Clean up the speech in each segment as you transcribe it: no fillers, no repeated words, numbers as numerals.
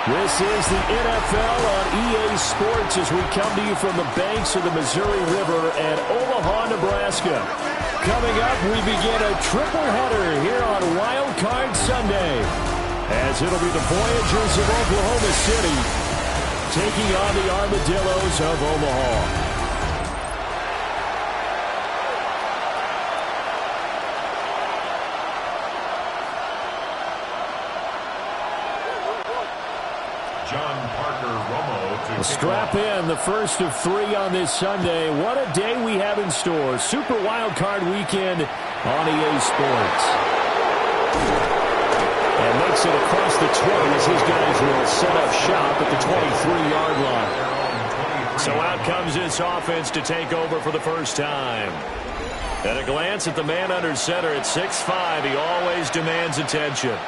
This is the NFL on EA Sports as we come to you from the banks of the Missouri River at Omaha, Nebraska. Coming up, we begin a triple header here on Wild Card Sunday, as it'll be the Voyagers of Oklahoma City taking on the Armadillos of Omaha. Strap in, the first of 3 on this Sunday. What a day we have in store. Super Wild Card Weekend on EA Sports. And makes it across the 20 as his guys will set up shop at the 23-yard line. So out comes this offense to take over for the first time. At a glance at the man under center at 6'5", he always demands attention.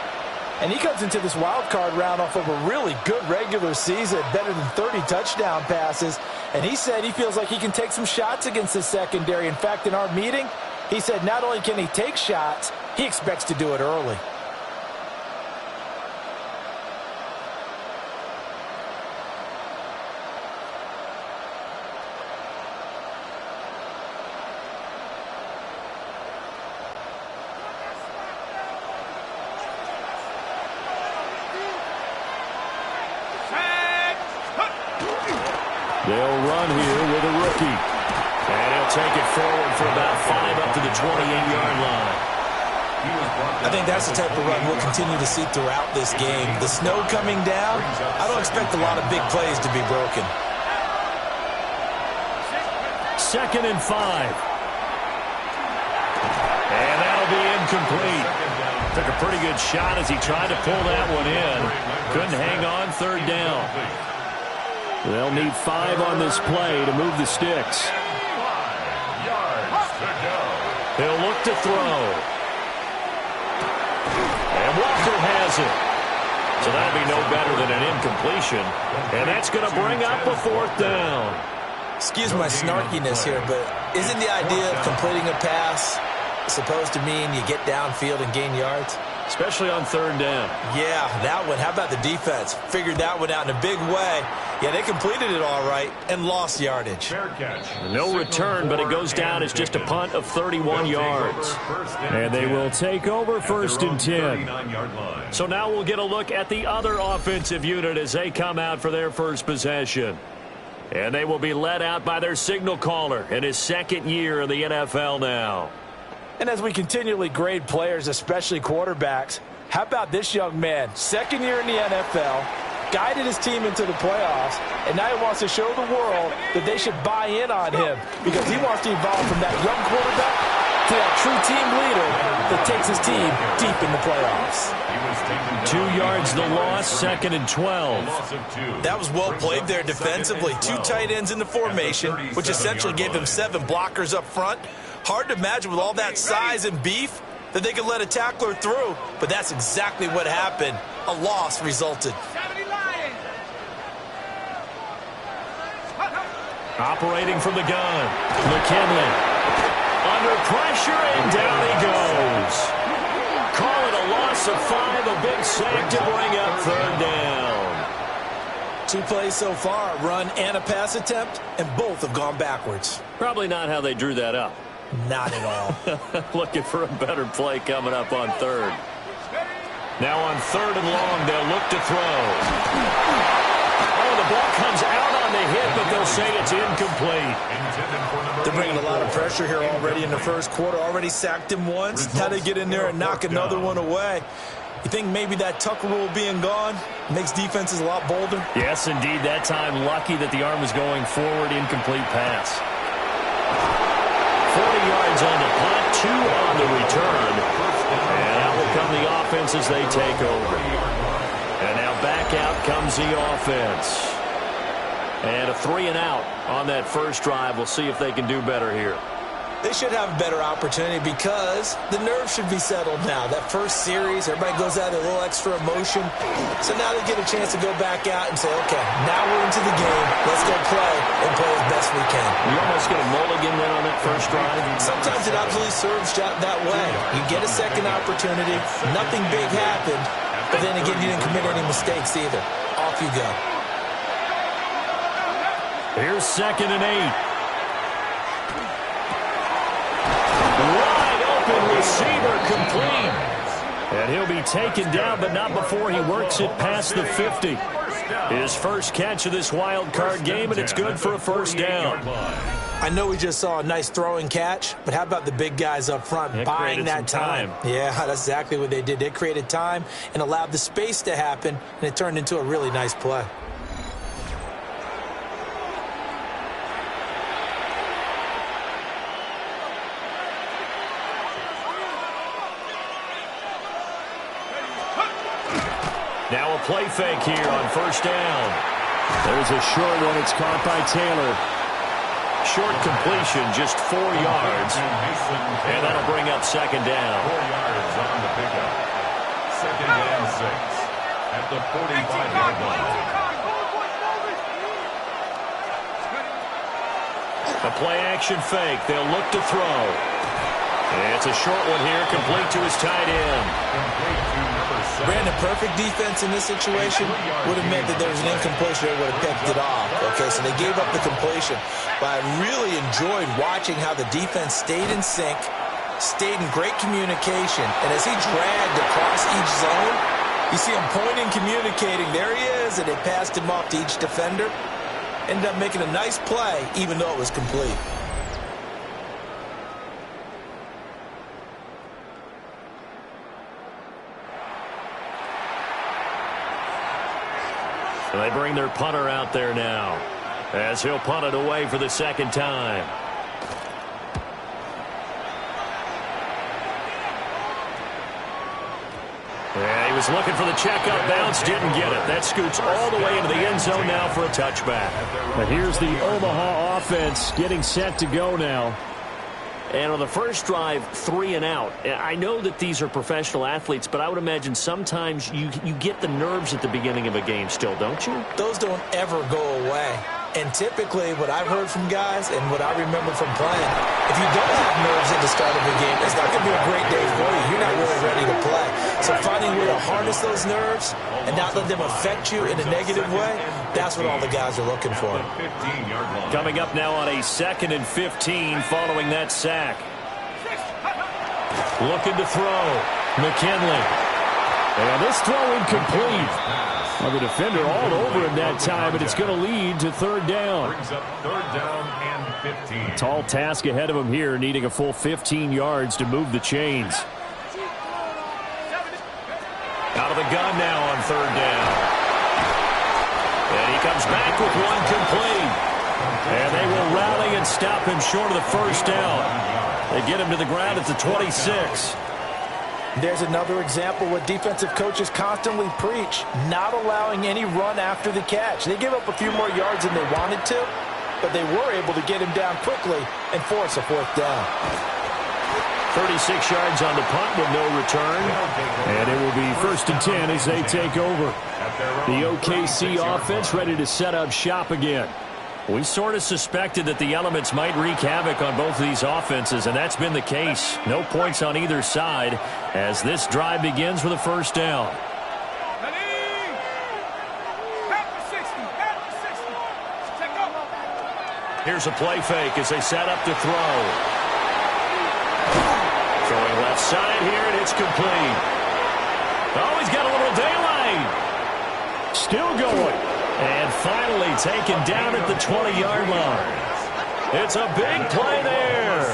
And he comes into this wild card round off of a really good regular season, better than 30 touchdown passes. And he said he feels like he can take some shots against his secondary. In fact, in our meeting, he said not only can he take shots, he expects to do it early. They'll run here with a rookie. And he'll take it forward for about 5 up to the 28-yard line. I think that's the type of run we'll continue to see throughout this game. The snow coming down, I don't expect a lot of big plays to be broken. 2nd and 5. And that'll be incomplete. Took a pretty good shot as he tried to pull that one in. Couldn't hang on 3rd down. They'll need 5 on this play to move the sticks. He'll look to throw. And Walker has it. So that'll be no better than an incompletion. And that's going to bring up a 4th down. Excuse my snarkiness here, but isn't the idea of completing a pass supposed to mean you get downfield and gain yards? Especially on 3rd down. Yeah, that one. How about the defense? Figured that one out in a big way. Yeah, they completed it all right and lost yardage. No return, but it goes down as just a punt of 31 yards. And they will take over 1st and 10. So now we'll get a look at the other offensive unit as they come out for their first possession. And they will be led out by their signal caller in his 2nd year in the NFL now. And as we continually grade players, especially quarterbacks, how about this young man? 2nd year in the NFL, guided his team into the playoffs, and now he wants to show the world that they should buy in on him because he wants to evolve from that young quarterback to that true team leader that takes his team deep in the playoffs. 2 yards the loss, 2nd and 12. That was well played there defensively. 2 tight ends in the formation, which essentially gave him 7 blockers up front. Hard to imagine with all that size and beef that they could let a tackler through, but that's exactly what happened. A loss resulted. Operating from the gun, McKinley. Under pressure, and down he goes. Call it a loss of 5, a big sack to bring up 3rd down. 2 plays so far, run and a pass attempt, and both have gone backwards. Probably not how they drew that up. Not at all. Looking for a better play coming up on 3rd. Now on 3rd and long, they'll look to throw. Oh, the ball comes out on the hit, but they'll say it's incomplete. They're bringing a lot of pressure here already in the first quarter. Already sacked him once. How to get in there and knock another one away. You think maybe that Tucker rule being gone makes defenses a lot bolder? Yes, indeed. That time, lucky that the arm was going forward. Incomplete pass. 40 yards on the punt, 2 on the return. And come the offense as they take over. And now back out comes the offense. And a 3-and-out on that first drive. We'll see if they can do better here. They should have a better opportunity because the nerves should be settled now. That first series, everybody goes out with a little extra emotion. So now they get a chance to go back out and say, okay, now we're into the game. Let's go play and play as best we can. You almost get a mulligan then on that first drive? Sometimes it absolutely serves that way. You get a second opportunity. Nothing big happened. But then again, you didn't commit any mistakes either. Off you go. Here's 2nd and 8. Wide open receiver complete. And he'll be taken down, but not before he works it past the 50. His first catch of this wild card game, and it's good for a first down. I know we just saw a nice throwing catch, but how about the big guys up front buying that time? Yeah, that's exactly what they did. They created time and allowed the space to happen, and it turned into a really nice play. Now a play fake here on first down. There's a short one. It's caught by Taylor. Short completion, just 4 yards. And that'll bring up 2nd down. 4 yards on the pickup. 2nd and 6 at the 45-yard line. A play action fake. They'll look to throw. It's a short one here, complete to his tight end. Brandon, perfect defense in this situation would have meant that there was an incompletion. They would have kept it off. Okay, so they gave up the completion. But I really enjoyed watching how the defense stayed in sync, stayed in great communication. And as he dragged across each zone, you see him pointing, communicating. There he is, and they passed him off to each defender. Ended up making a nice play, even though it was complete. They bring their punter out there now as he'll punt it away for the 2nd time. Yeah, he was looking for the checkup bounce, didn't get it. That scoots all the way into the end zone now for a touchback. But here's the Omaha offense getting set to go now. And on the first drive, 3-and-out. I know that these are professional athletes, but I would imagine sometimes you get the nerves at the beginning of a game still, don't you? Those don't ever go away. And typically, what I've heard from guys and what I remember from playing, if you don't have nerves at the start of a game, it's not going to be a great day for you. You're not really ready to play. So finding a way to harness those nerves and not let them affect you in a negative way, that's what all the guys are looking for. Coming up now on a 2nd and 15 following that sack. Looking to throw. McKinley. And this throw incomplete. Well, the defender all over him that time, and it's going to lead to 3rd down. Brings up 3rd down and 15. Tall task ahead of him here, needing a full 15 yards to move the chains. Out of the gun now on 3rd down. And he comes back with one complete. And they will rally and stop him short of the first down. They get him to the ground at the 26. There's another example what defensive coaches constantly preach, not allowing any run after the catch. They gave up a few more yards than they wanted to, but they were able to get him down quickly and force a 4th down. 36 yards on the punt with no return. And it will be 1st and 10 as they take over. The OKC offense ready to set up shop again. We sort of suspected that the elements might wreak havoc on both of these offenses, and that's been the case. No points on either side as this drive begins with a 1st down. Here's a play fake as they set up to throw. Throwing left side here, and it's complete. Oh, he's got a little daylight. Still going. And finally taken down at the 20-yard line. It's a big play there.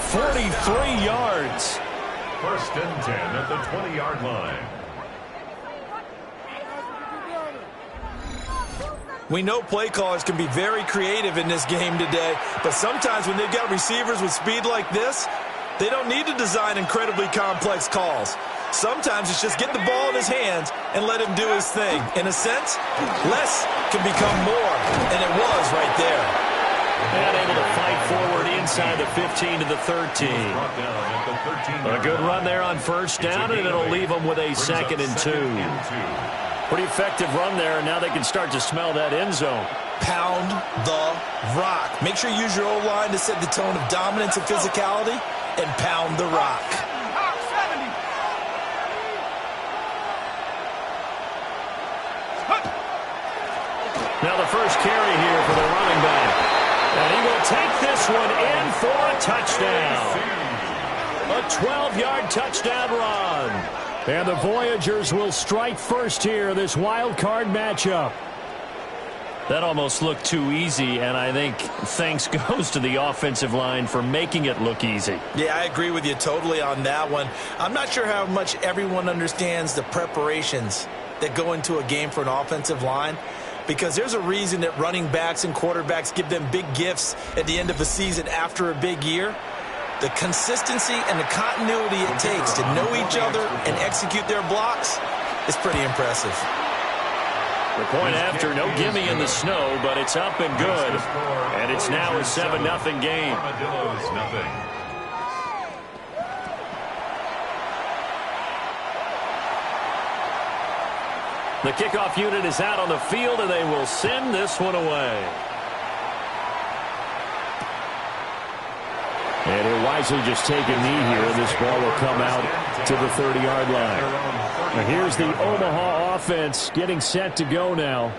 43 yards. 1st and 10 at the 20-yard line. We know play callers can be very creative in this game today, but sometimes when they've got receivers with speed like this, they don't need to design incredibly complex calls. Sometimes it's just get the ball in his hands and let him do his thing. In a sense, less can become more, and it was right there. And able to fight forward inside the 15 to the 13. A good run there on first down, and it'll leave them with a 2nd and 2. Pretty effective run there, and now they can start to smell that end zone. Pound the rock. Make sure you use your O-line to set the tone of dominance and physicality, and pound the rock. Now the first carry here for the running back. And he will take this one in for a touchdown. A 12-yard touchdown run. And the Voyagers will strike first here, this wild card matchup. That almost looked too easy, and I think thanks goes to the offensive line for making it look easy. Yeah, I agree with you totally on that one. I'm not sure how much everyone understands the preparations that go into a game for an offensive line, because there's a reason that running backs and quarterbacks give them big gifts at the end of a season after a big year. The consistency and the continuity it takes to know each other and execute their blocks is pretty impressive. The point after, no gimme in the snow, but it's up and good. And it's now a 7-0 game. The kickoff unit is out on the field, and they will send this one away. And he'll wisely just take a knee here. This ball will come out to the 30-yard line. Now here's the Omaha offense getting set to go now.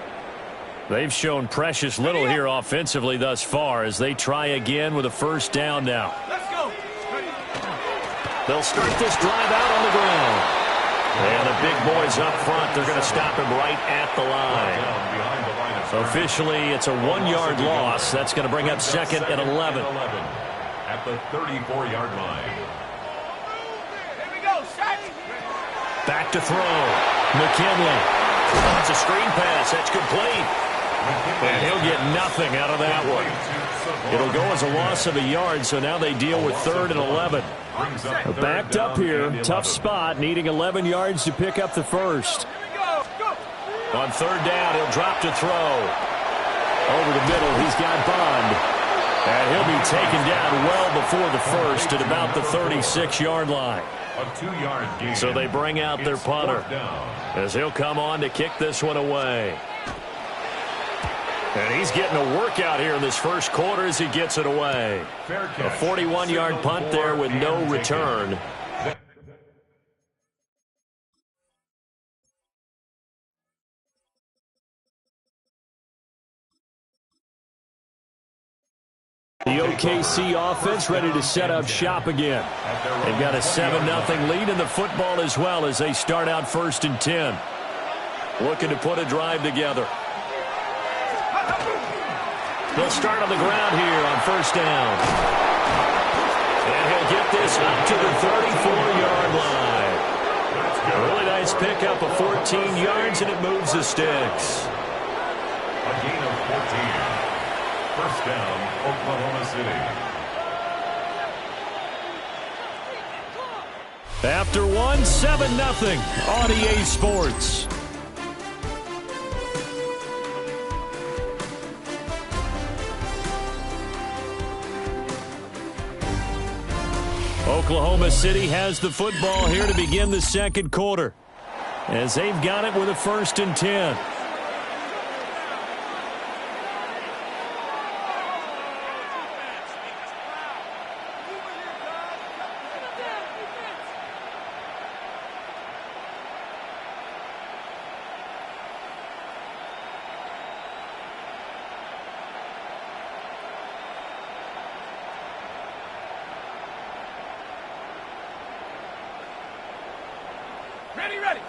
They've shown precious little here offensively thus far as they try again with a first down now. They'll start this drive out on the ground. And the big boys up front, they're going to stop him right at the line. Officially, it's a 1-yard loss. That's going to bring up 2nd and 11. At the 34-yard line. Back to throw. McKinley. That's a screen pass. That's complete. And he'll get nothing out of that one. It'll go as a loss of a yard, so now they deal with 3rd and 11. Backed up here. Tough spot, needing 11 yards to pick up the first. On 3rd down, he'll drop to throw. Over the middle, he's got Bond. And he'll be taken down well before the first at about the 36-yard line. A 2-yard gain. So they bring out their punter as he'll come on to kick this one away. And he's getting a workout here in this first quarter as he gets it away. A 41-yard punt there with no return. The OKC offense ready to set up shop again. They've got a 7-0 lead in the football as well as they start out 1st and 10. Looking to put a drive together. They'll start on the ground here on 1st down. And he'll get this up to the 34-yard line. A really nice pickup of 14 yards, and it moves the sticks. A gain of 14. 1st down, Oklahoma City. After 7-0 on EA Sports. Oklahoma City has the football here to begin the 2nd quarter, as they've got it with a 1st and 10. Ready.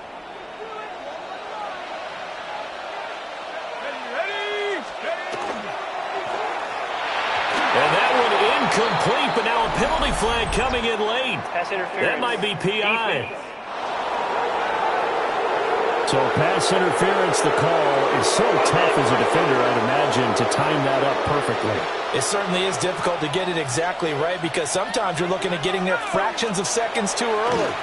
And that one incomplete, but now a penalty flag coming in late. Pass interference. That might be PI. Defense. So pass interference, the call is so tough as a defender, I'd imagine, to time that up perfectly. It certainly is difficult to get it exactly right because sometimes you're looking at getting there fractions of seconds too early.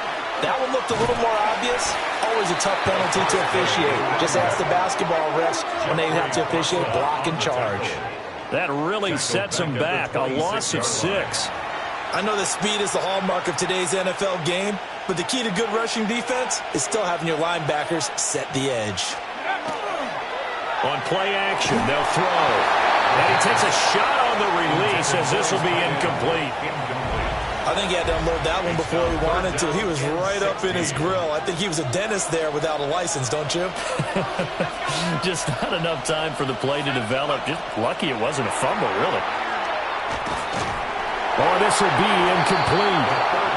That one looked a little more obvious. Always a tough penalty to officiate. Just ask the basketball refs when they have to officiate block and charge. That really sets them back. A loss of 6. I know that speed is the hallmark of today's NFL game, but the key to good rushing defense is still having your linebackers set the edge. On play action, they'll throw. And he takes a shot on the release as this will be incomplete. I think he had to unload that one before he wanted to. He was right up in his grill. I think he was a dentist there without a license, don't you? Just not enough time for the play to develop. Just lucky it wasn't a fumble, really. Oh, this will be incomplete.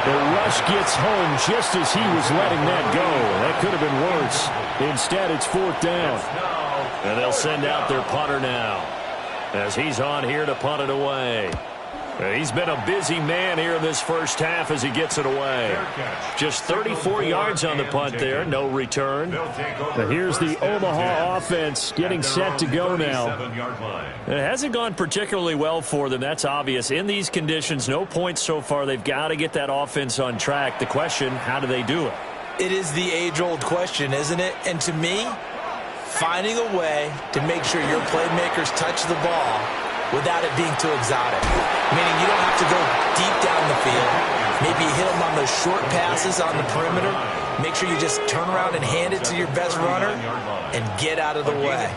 The rush gets home just as he was letting that go. That could have been worse. Instead, it's 4th down. And they'll send out their punter now as he's on here to punt it away. He's been a busy man here in this first half as he gets it away. Just 34 yards on the punt there, no return. But here's the Omaha offense getting set to go now. It hasn't gone particularly well for them, that's obvious. In these conditions, no points so far. They've got to get that offense on track. The question, how do they do it? It is the age-old question, isn't it? And to me, finding a way to make sure your playmakers touch the ball without it being too exotic. Meaning you don't have to go deep down the field. Maybe you hit them on those short passes on the perimeter. Make sure you just turn around and hand it to your best runner and get out of the way.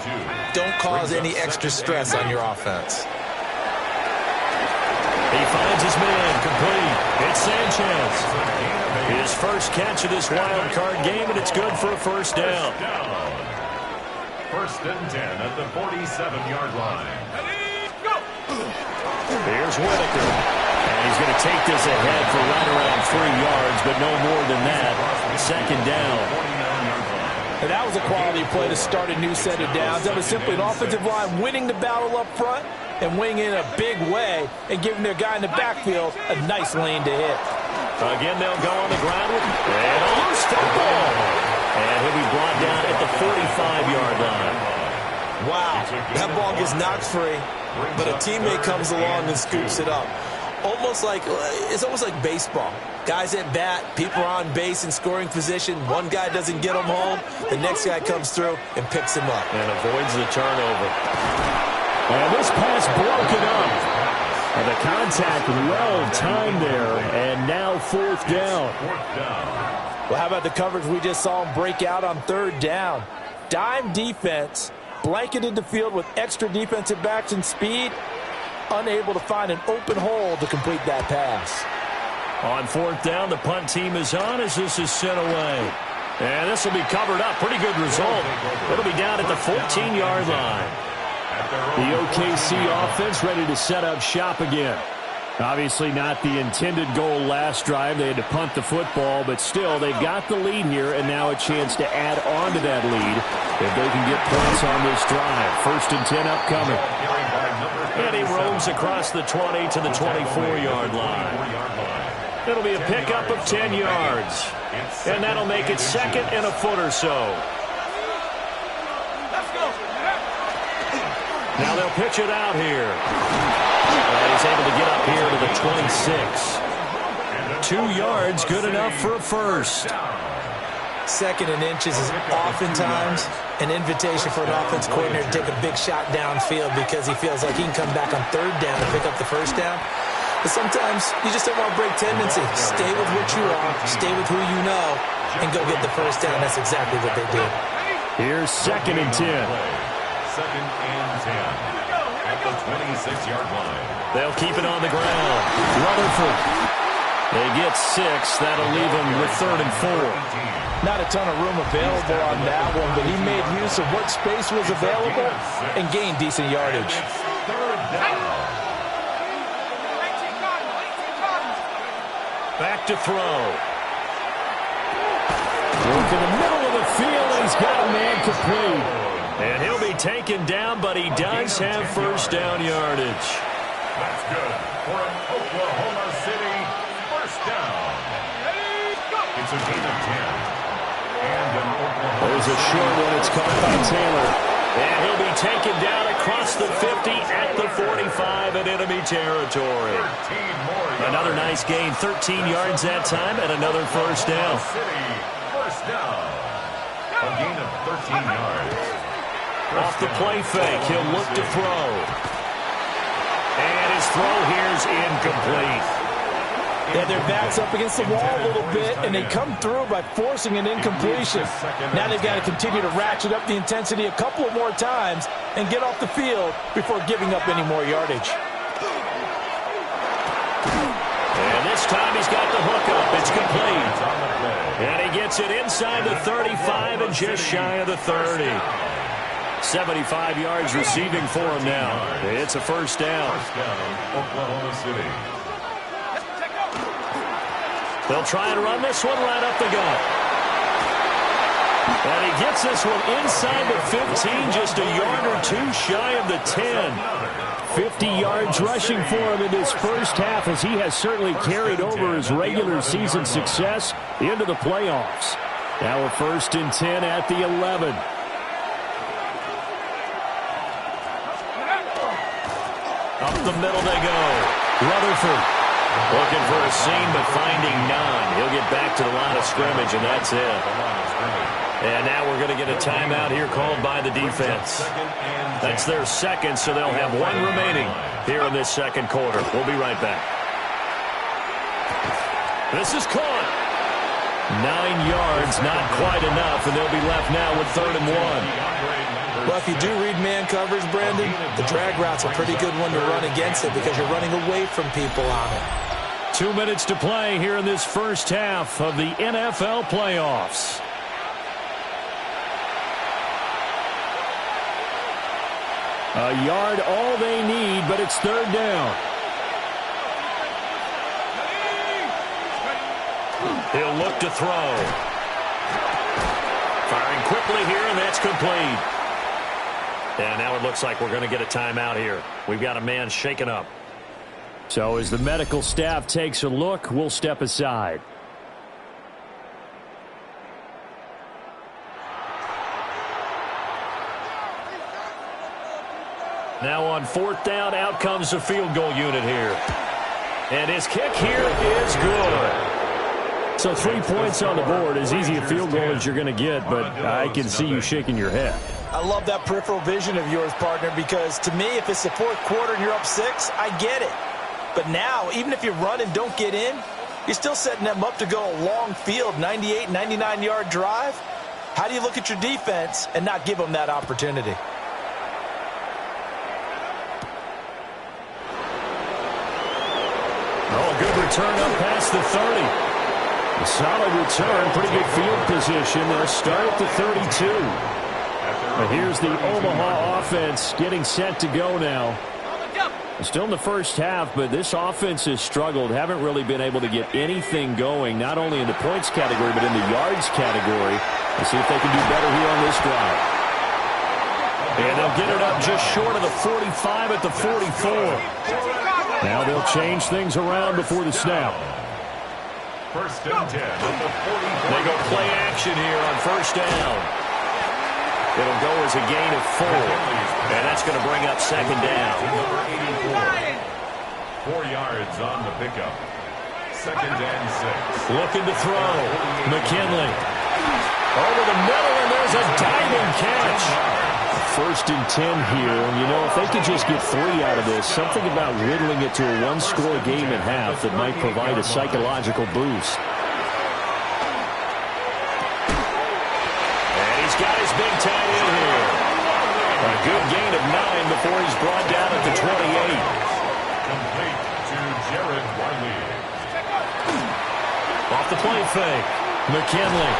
Don't cause any extra stress on your offense. He finds his man complete. It's Sanchez. His first catch of this wild card game, and it's good for a first down. 1st and 10 at the 47-yard line. Here's Whitaker. And he's going to take this ahead for right around 3 yards, but no more than that. 2nd down. And that was a quality play to start a new set of downs. That was simply an offensive line winning the battle up front and winning in a big way and giving their guy in the backfield a nice lane to hit. Again, they'll go on the ground with and a loose football. And he'll be brought down at the 45-yard line. Wow, that ball gets knocked free, but a teammate comes along and scoops it up. It's almost like baseball. Guys at bat, people are on base in scoring position. One guy doesn't get him home, the next guy comes through and picks him up. And avoids the turnover. And this pass broken up. And the contact well timed there, and now 4th down. Well, how about the coverage we just saw him break out on 3rd down? Dime defense, blanketed the field with extra defensive backs and speed, unable to find an open hole to complete that pass. On 4th down, the punt team is on as this is sent away. And this will be covered up. Pretty good result. It'll be down at the 14-yard line. The OKC offense ready to set up shop again. Obviously not the intended goal last drive. They had to punt the football, but still they've got the lead here and now a chance to add on to that lead if they can get points on this drive. 1st and 10 upcoming. And he roams across the 20 to the 24-yard line. It'll be a pickup of 10 yards. And that'll make it 2nd and a foot or so. Now they'll pitch it out here. And he's able to get up here to the 26. 2 yards, good enough for a first. 2nd and inches is oftentimes an invitation for an offense coordinator to take a big shot downfield because he feels like he can come back on 3rd down and pick up the first down. But sometimes you just don't want to break tendency. Stay with what you are, stay with who you know, and go get the first down. That's exactly what they did. Here's 2nd and 10. 2nd and 10 at the 26-yard line. They'll keep it on the ground. Rutherford. They get 6. That'll leave them with 3rd and 4. Not a ton of room available on that one, but he made use of what space was available and gained decent yardage. 3rd down. Back to throw. Look in the middle of the field, and he's got a man complete. And he'll be taken down, but he does have first down yardage. That's good for an Oklahoma City first down. It's a gain of 10. And an Oklahoma There's a short one. It's caught by Taylor. And he'll be taken down across across the 50 at the 45 in enemy territory. Another nice gain, 13 yards that time, and another first down. First down. A gain of 13 yards. Off the play fake, he'll look to throw. And his throw here's incomplete. Yeah, their back's up against the wall a little bit, and they come through by forcing an incompletion. Now they've got to continue to ratchet up the intensity a couple of more times and get off the field before giving up any more yardage. And this time he's got the hook up. It's complete. And he gets it inside the 35 and just shy of the 30. 75 yards receiving for him now. It's a first down. Oklahoma City. They'll try and run this one right up the gut. And he gets this one inside the 15, just a yard or two shy of the 10. 50 yards rushing for him in his first half, as he has certainly carried over his regular season success into the playoffs. Now a 1st and 10 at the 11. Up the middle they go. Rutherford looking for a seam, but finding none. He'll get back to the line of scrimmage, and that's it. And now we're going to get a timeout here called by the defense. That's their second, so they'll have one remaining here in this second quarter. We'll be right back. This is caught. 9 yards, not quite enough, and they'll be left now with 3rd and 1. Well, if you do read man coverage, Brandon, the drag route's a pretty good one to run against it because you're running away from people on it. 2 minutes to play here in this first half of the NFL playoffs. A yard all they need, but it's 3rd down. He'll look to throw. Firing quickly here, and that's complete. And now it looks like we're going to get a timeout here. We've got a man shaken up. So as the medical staff takes a look, we'll step aside. Now on 4th down, out comes the field goal unit here. And his kick here is good. So 3 points on the board, as easy a field goal as you're going to get, but I can see you shaking your head. I love that peripheral vision of yours, partner, because to me, if it's the 4th quarter and you're up 6, I get it. But now, even if you run and don't get in, you're still setting them up to go a long field, 98, 99-yard drive. How do you look at your defense and not give them that opportunity? Oh, a good return up past the 30. A solid return, pretty good field position. They'll start at the 32. But here's the Omaha offense getting set to go now. Still in the first half, but this offense has struggled. Haven't really been able to get anything going, not only in the points category, but in the yards category. Let's see if they can do better here on this drive. And they'll get it up just short of the 45 at the 44. Now they'll change things around before the snap. 1st and 10 at the 44. They go play action here on 1st down. It'll go as a gain of 4. And that's going to bring up 2nd down. 4 yards on the pickup. 2nd and 6. Looking to throw. McKinley. Over the middle, and there's a diving catch. 1st and 10 here. And, you know, if they could just get 3 out of this, something about whittling it to a one-score game at half that might provide a psychological boost. And he's got his big tight end here. A good gain of 9 before he's brought down at the 28. Complete to Jared Wiley. Off the play fake. McKinley.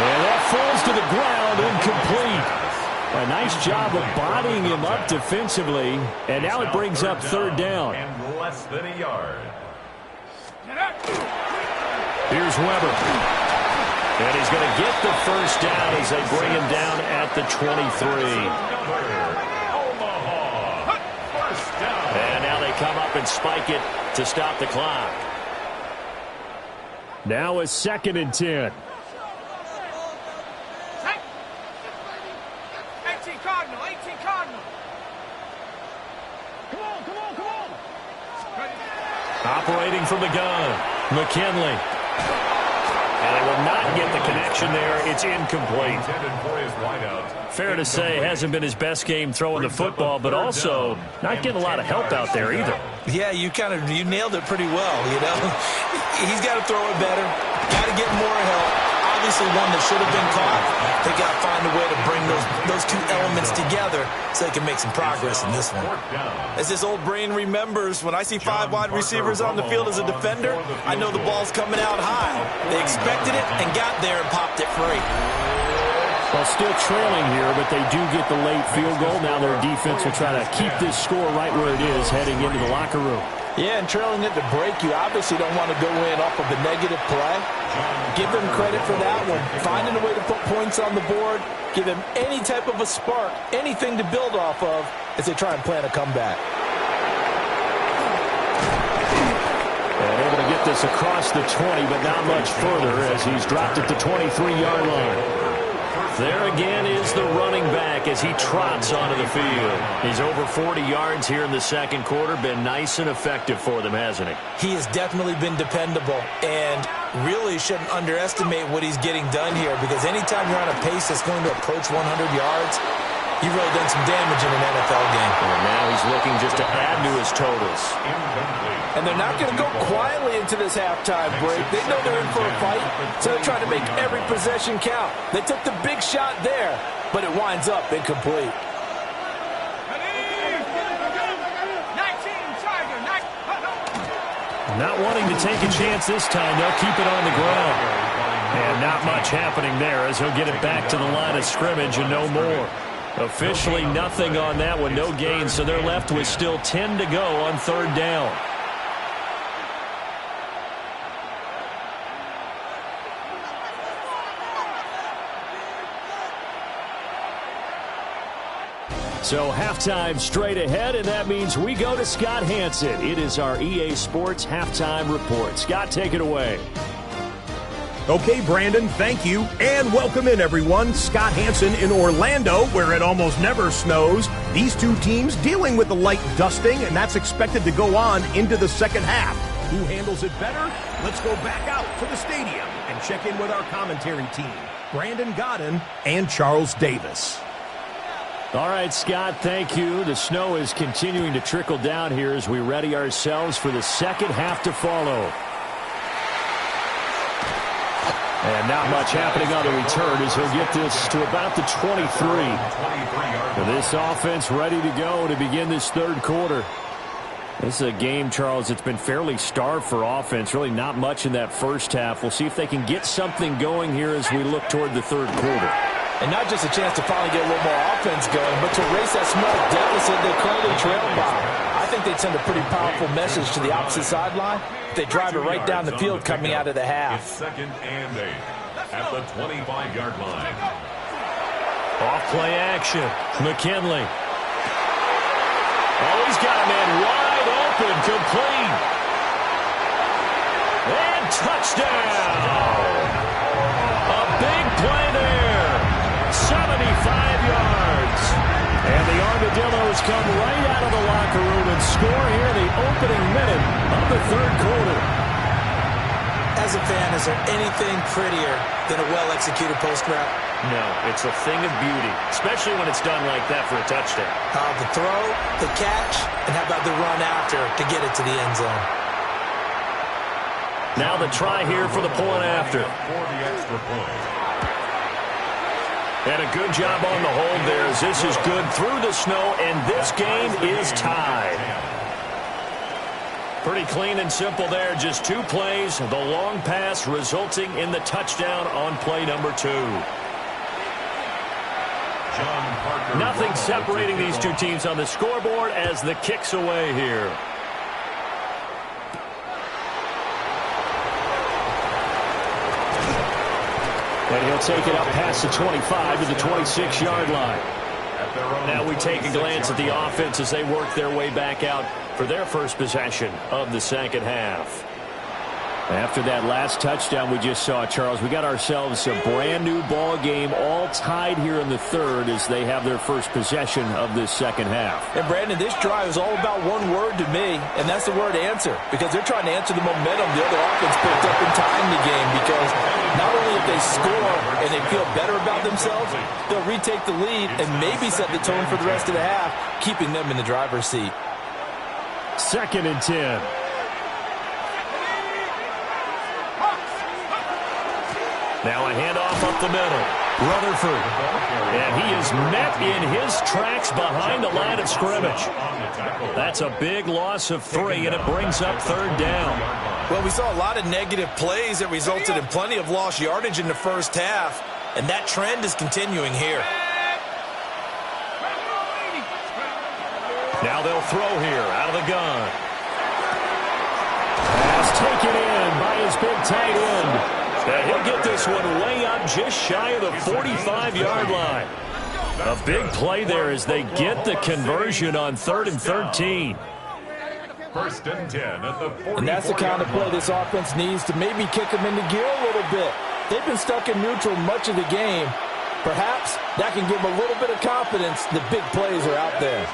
And that falls to the ground, incomplete. A nice job of bodying him up defensively. And now it brings up 3rd down. And less than a yard. Here's Weber. And he's going to get the 1st down as they bring him down at the 23. Omaha. 1st down. And now they come up and spike it to stop the clock. Now a 2nd and 10. Operating from the gun, McKinley. And they will not get the connection there. It's incomplete. Fair to say, hasn't been his best game throwing the football, but also not getting a lot of help out there either. Yeah, you nailed it pretty well, you know. He's got to throw it better. Got to get more help. Obviously one that should have been caught. They got to find a way to bring those two elements together so they can make some progress in this one. As this old brain remembers, when I see 5 wide receivers on the field as a defender, I know the ball's coming out high. They expected it and got there and popped it free. Well, still trailing here, but they do get the late field goal. Now their defense will try to keep this score right where it is heading into the locker room. Yeah, and trailing it to break, you obviously don't want to go in off of a negative play. Give them credit for that one. Finding a way to put points on the board, give them any type of a spark, anything to build off of as they try and plan a comeback. And able to get this across the 20, but not much further as he's dropped it to 23-yard line. There again is the running back as he trots onto the field. He's over 40 yards here in the second quarter. Been nice and effective for them, hasn't he? He has definitely been dependable and really shouldn't underestimate what he's getting done here, because anytime you're on a pace that's going to approach 100 yards, you've really done some damage in an NFL game. And now he's looking just to add to his totals. And they're not going to go quietly into this halftime break. They know they're in for a fight, so they're trying to make every possession count. They took the big shot there, but it winds up incomplete. Not wanting to take a chance this time. They'll keep it on the ground. And not much happening there as he'll get it back to the line of scrimmage and no more. Officially nothing on that one, no gain, so they're left with still 10 to go on third down. So halftime straight ahead, and that means we go to Scott Hansen. It is our EA Sports Halftime Report. Scott, take it away. Okay, Brandon, thank you, and welcome in, everyone. Scott Hansen in Orlando, where it almost never snows. These two teams dealing with a light dusting, and that's expected to go on into the second half. Who handles it better? Let's go back out to the stadium and check in with our commentary team, Brandon Godden and Charles Davis. All right, Scott, thank you. The snow is continuing to trickle down here as we ready ourselves for the second half to follow. And not much happening on the return as he'll get this to about the 23. This offense ready to go to begin this third quarter. This is a game, Charles, that's been fairly starved for offense. Really not much in that first half. We'll see if they can get something going here as we look toward the third quarter. And not just a chance to finally get a little more offense going, but to erase that small deficit they currently trail by. I think they'd send a pretty powerful message to the opposite sideline if they drive it right down the field coming out of the half. It's 2nd and 8 at the 25-yard line. Off play action. McKinley. Oh, he's got a man wide open, complete. And touchdown. A big play there. 75 yards. And the Armadillos come right out of the locker room and score here in the opening minute of the third quarter. As a fan, is there anything prettier than a well-executed post route? No, it's a thing of beauty, especially when it's done like that for a touchdown. The throw, the catch, and how about the run after to get it to the end zone? Now the try here for the point after. For the extra point. And a good job on the hold there as this is good through the snow, and this game is tied. Pretty clean and simple there, just 2 plays. The long pass resulting in the touchdown on play number 2. Nothing separating these two teams on the scoreboard as the kick's away here. And he'll take it up past the 25 to the 26-yard line. Now we take a glance at the offense as they work their way back out for their first possession of the second half. After that last touchdown we just saw, Charles, we got ourselves a brand-new ball game, all tied here in the third as they have their first possession of this second half. And, Brandon, this drive is all about one word to me, and that's the word answer, because they're trying to answer the momentum the other offense picked up in tying the game, because not only if they score and they feel better about themselves, they'll retake the lead and maybe set the tone for the rest of the half, keeping them in the driver's seat. 2nd and 10. Now a handoff up the middle. Rutherford. And he is met in his tracks behind the line of scrimmage. That's a big loss of 3, and it brings up 3rd down. Well, we saw a lot of negative plays that resulted in plenty of lost yardage in the first half, and that trend is continuing here. Now they'll throw here out of the gun. Pass taken in by his big tight end. And he'll get this one way up just shy of the 45-yard line. A big play there as they get the conversion on 3rd and 13. 1st and 10 at the 44. And that's the kind of play this offense needs to maybe kick them into gear a little bit. They've been stuck in neutral much of the game. Perhaps that can give them a little bit of confidence the big plays are out there.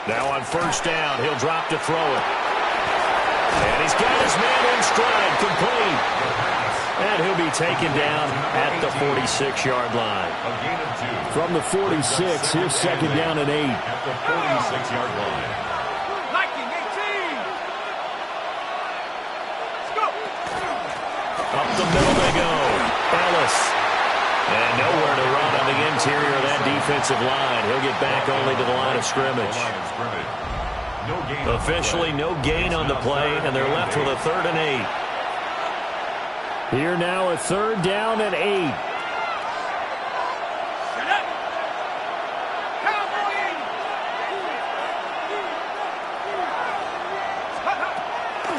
Now on 1st down, he'll drop to throw it. And he's got his man in stride, complete. And he'll be taken down at the 46-yard line. From the 46, here's 2nd down and 8. At the 46-yard line. Up the middle they go. Ellis. And nowhere to run on the interior of that defensive line. He'll get back only to the line of scrimmage. Officially no gain on the play, and they're left with a 3rd and 8. Here now a 3rd down and 8.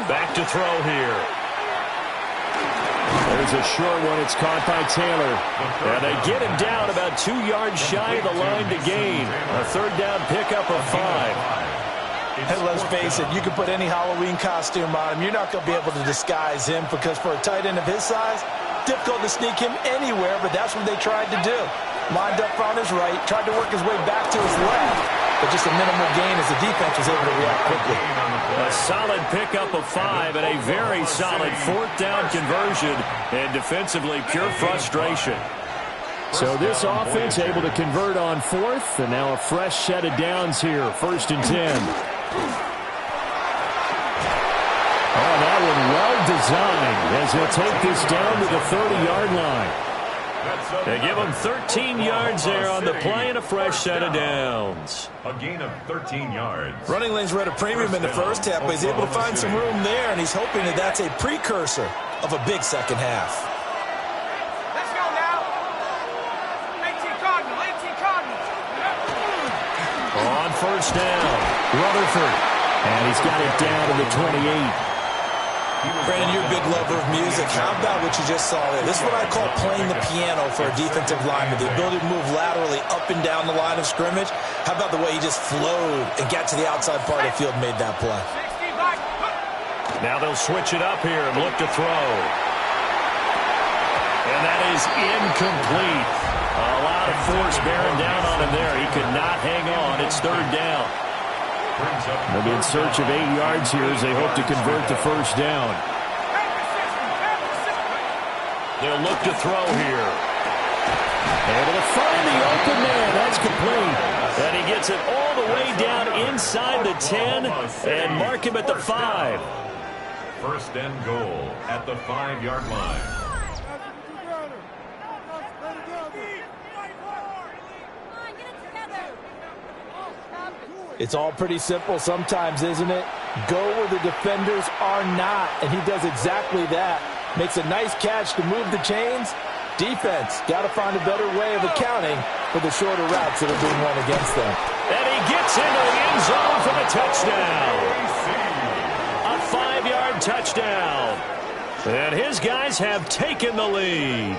Back to throw here. There's a short one. It's caught by Taylor. And they get him down about 2 yards shy of the line to gain. A 3rd down pickup of 5. Hey, let's face it, you can put any Halloween costume on him. You're not going to be able to disguise him because for a tight end of his size, difficult to sneak him anywhere, but that's what they tried to do. Lined up on his right, tried to work his way back to his left, but just a minimal gain as the defense was able to react quickly. A solid pickup of 5 and a very solid 4th down conversion, and defensively pure frustration. So this offense able to convert on 4th, and now a fresh set of downs here, 1st and 10. Oh, that one well designed as he'll take this down to the 30-yard line. They give him 13 yards there on the play and a fresh set of downs. A gain of 13 yards. Running lanes were at a premium in the first half, but he's able to find some room there, and he's hoping that that's a precursor of a big second half. Let's go now. 18 Cardinals. On 1st down, Rutherford. And he's got it down to the 28. Brandon, you're a big lover of music. How about what you just saw there? This is what I call playing the piano for a defensive lineman. The ability to move laterally up and down the line of scrimmage. How about the way he just flowed and got to the outside part of the field and made that play? Now they'll switch it up here and look to throw. And that is incomplete. A lot of force bearing down on him there. He could not hang on. It's 3rd down. They'll be in search of 8 yards here as they hope to convert the 1st down. They'll look to throw here. Able to find the open man. That's complete. And he gets it all the way down inside the 10 and mark him at the 5. 1st and goal at the 5-yard line. It's all pretty simple sometimes, isn't it? Go where the defenders are not, and he does exactly that. Makes a nice catch to move the chains. Defense got to find a better way of accounting for the shorter routes that are being run against them. And he gets into the end zone for the touchdown. A 5-yard touchdown. And his guys have taken the lead.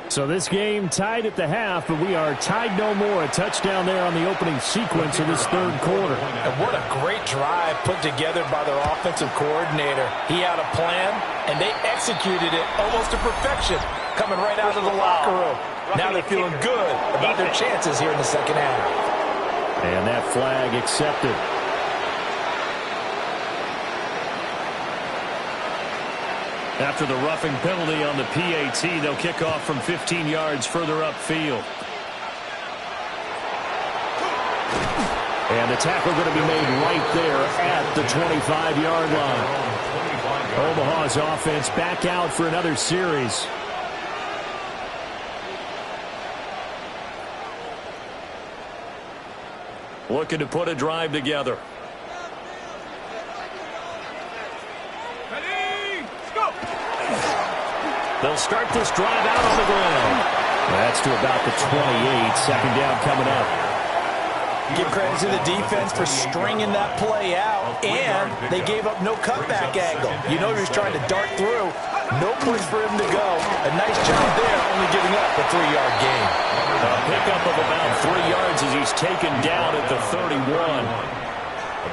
So So this game tied at the half, but we are tied no more. A touchdown there on the opening sequence of this third quarter. And what a great drive put together by their offensive coordinator. He had a plan, and they executed it almost to perfection, coming right out of the locker room. Now they're feeling good about their chances here in the second half. And that flag accepted. After the roughing penalty on the PAT, they'll kick off from 15 yards further upfield. And the tackle going to be made right there at the 25-yard line. Omaha's offense back out for another series. Looking to put a drive together. They'll start this drive out on the ground. That's to about the 28. Second down coming up. Give credit to the defense for stringing that play out, and they gave up no cutback angle. You know he was trying to dart through. No place for him to go. A nice job there, only giving up a 3-yard gain. A pickup of about 3 yards as he's taken down at the 31.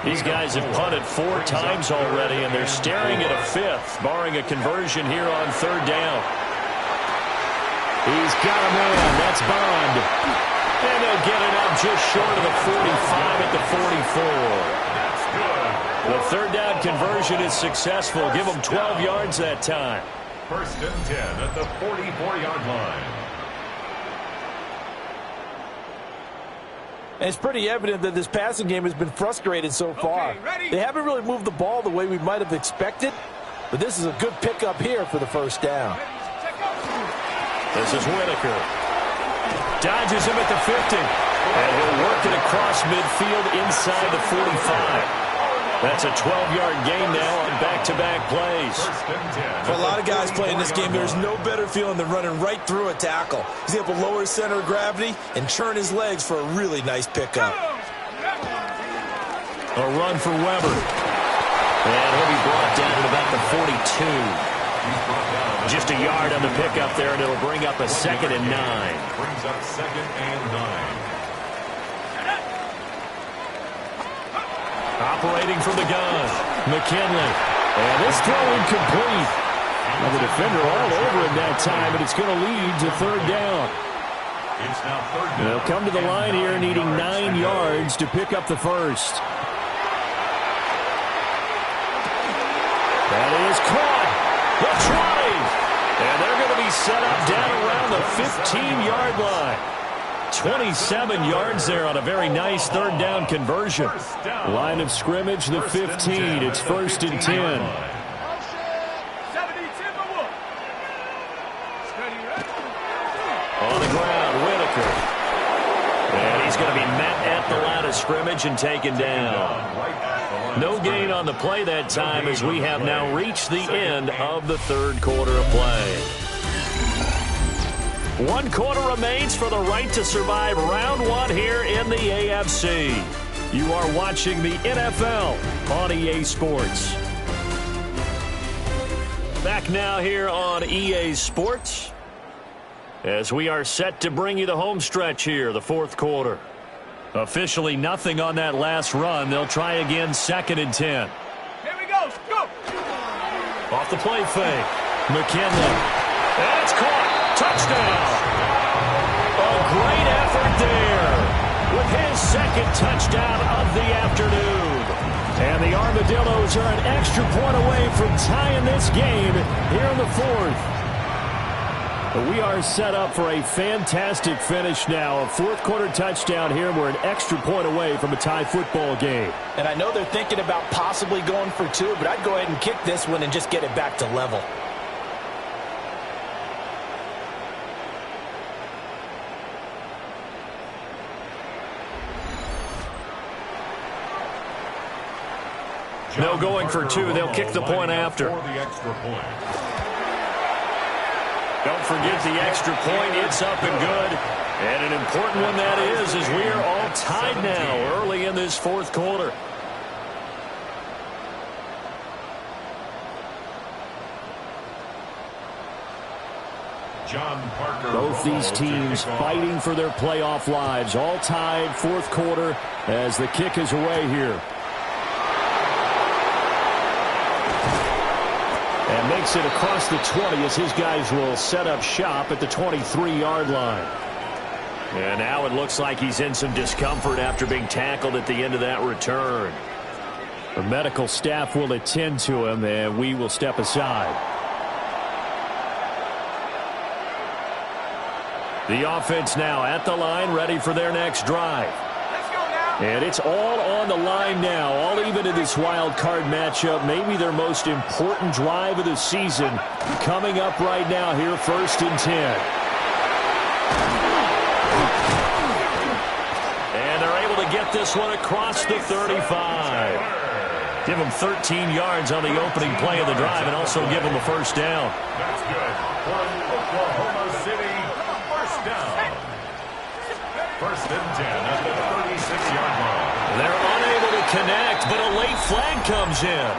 These guys have punted 4 times already, and they're staring at a 5th, barring a conversion here on third down. He's got him in. That's Bond. And they'll get it up just short of the 45 at the 44. The third down conversion is successful. Give them 12 yards that time. First and 10 at the 44-yard line. And it's pretty evident that this passing game has been frustrated so far. They haven't really moved the ball the way we might have expected, but this is a good pickup here for the first down. This is Whitaker. Dodges him at the 50. And he'll work it across midfield inside the 45. That's a 12-yard gain now on back-to-back plays. For a lot of guys playing this game, there's no better feeling than running right through a tackle. He's able to lower his center of gravity and churn his legs for a really nice pickup. A run for Weber. And he'll be brought down at about the 42. Just a yard on the pickup there, and it'll bring up a 2nd and 9. Brings up 2nd and 9. Operating from the gun, McKinley. And this throw incomplete. And the defender all over him that time, and it's going to lead to third down. It's now third down. They'll come to the line here needing 9 yards to pick up the first. That is caught. They're trying. And they're going to be set up down around the 15-yard line. 27 yards there on a very nice third down conversion. Line of scrimmage, the 15. It's 1st and 10. On the ground, Whitaker. And he's going to be met at the line of scrimmage and taken down. No gain on the play that time as we have now reached the end of the third quarter of play. 1 quarter remains for the right to survive round 1 here in the AFC. You are watching the NFL on EA Sports. Back now here on EA Sports as we are set to bring you the home stretch here, the fourth quarter. Officially nothing on that last run. They'll try again, 2nd and 10. Here we go. Go. Off the play fake. McKinley. And it's caught. Touchdown. A great effort there with his 2nd touchdown of the afternoon. And the Armadillos are an extra point away from tying this game here in the 4th. But we are set up for a fantastic finish now. A 4th quarter touchdown here. We're an extra point away from a tie football game. And I know they're thinking about possibly going for 2, but I'd go ahead and kick this one and just get it back to level. No going for 2. They'll kick the point after. Don't forget the extra point. It's up and good. And an important one that is, as we are all tied now early in this 4th quarter. Both these teams fighting for their playoff lives. All tied, fourth quarter, as the kick is away here. And makes it across the 20 as his guys will set up shop at the 23-yard line. And now it looks like he's in some discomfort after being tackled at the end of that return. The medical staff will attend to him, and we will step aside. The offense now at the line, ready for their next drive. Let's go now. And it's all on the line now, all even in this wild card matchup. Maybe their most important drive of the season coming up right now here, 1st and 10. And they're able to get this one across the 35. Give them 13 yards on the opening play of the drive and also give them a first down. That's good. For Oklahoma City, first down. 1st and 10 at the 36-yard line. They're unable to connect, but a late flag comes in.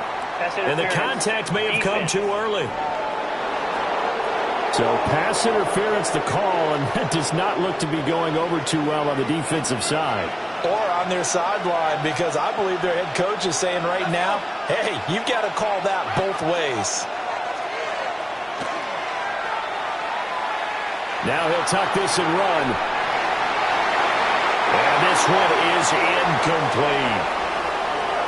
And the contact may have come too early. So pass interference the call, and that does not look to be going over too well on the defensive side. Or on their sideline, because I believe their head coach is saying right now, hey, you've got to call that both ways. Now he'll tuck this and run. And this one is incomplete.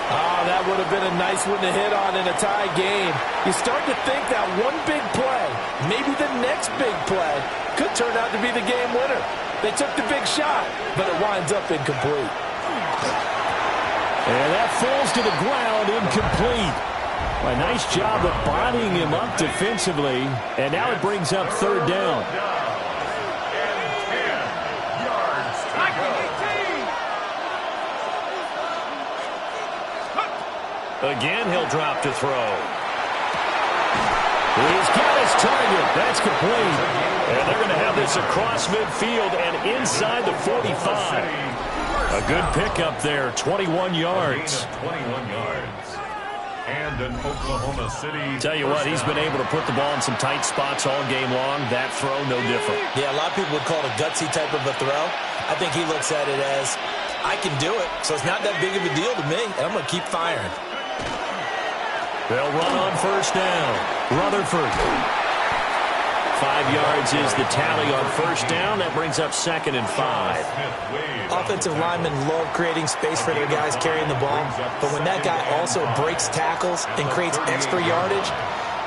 Oh, that would have been a nice one to hit on in a tie game. You start to think that one big play, maybe the next big play, could turn out to be the game winner. They took the big shot, but it winds up incomplete. And that falls to the ground, incomplete. A nice job of bodying him up defensively. And now it brings up 3rd down. Again, he'll drop to throw. He's got his target. That's complete. And they're going to have this across midfield and inside the 45. A good pickup there, 21 yards. 21 yards. And an Oklahoma City. Tell you what, he's been able to put the ball in some tight spots all game long. That throw, no different. Yeah, a lot of people would call it a gutsy type of a throw. I think he looks at it as, I can do it, so it's not that big of a deal to me, and I'm going to keep firing. They'll run on 1st down. Rutherford. 5 yards is the tally on 1st down. That brings up 2nd and 5. Offensive linemen love creating space for their guys carrying the ball, but when that guy also breaks tackles and creates extra yardage,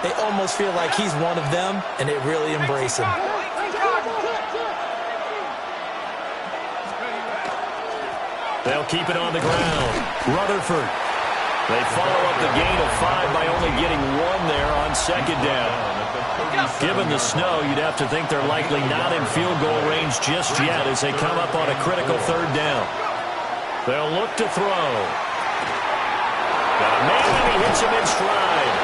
they almost feel like he's one of them, and they really embrace him. They'll keep it on the ground. Rutherford. They follow up the gain of 5 by only getting 1 there on 2nd down. Given the snow, you'd have to think they're likely not in field goal range just yet as they come up on a critical 3rd down. They'll look to throw. Got a man, and he hits him in stride.